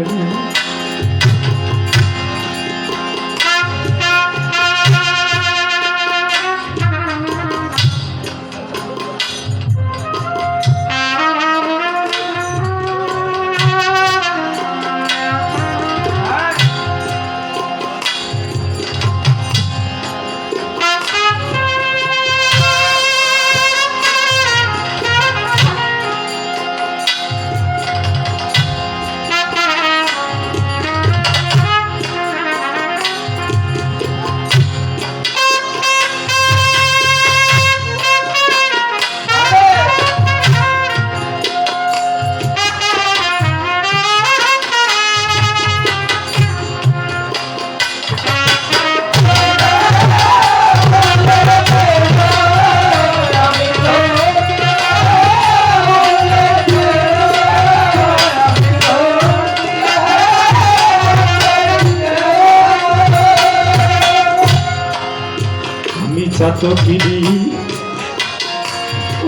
চাতকিরি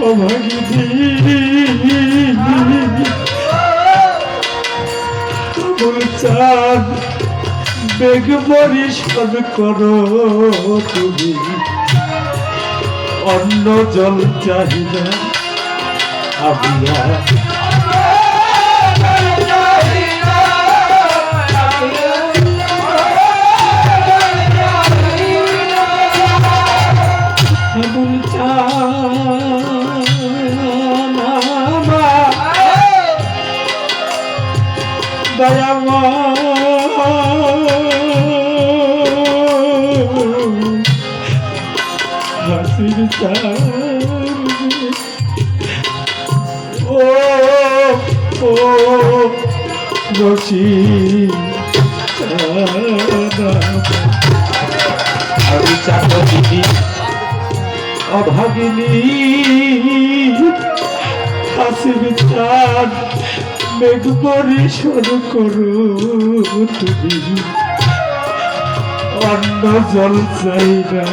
ও ভাগিদি চাঁদ বেগ পরিশোধ করো তুমি, অন্য জল চাহিদা আবিয়া দয়ামা হাসির ও ও রসি আমি চাকর দিদি অভাগিনী হাসির চাঁদ মেঘ পরিশোধ করো তুমি, অন্য জল চাই না।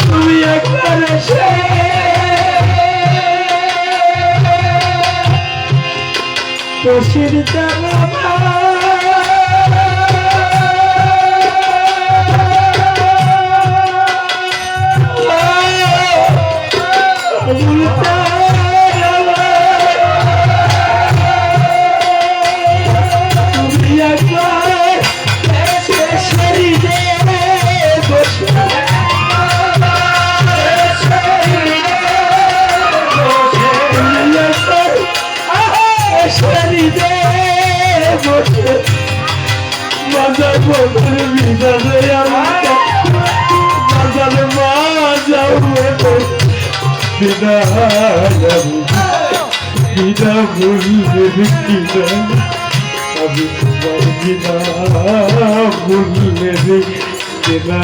তুমি একবার এসে রশির চালাবা বিনা বললে কিনা, আমি তোমার বিনা বললে কিনা।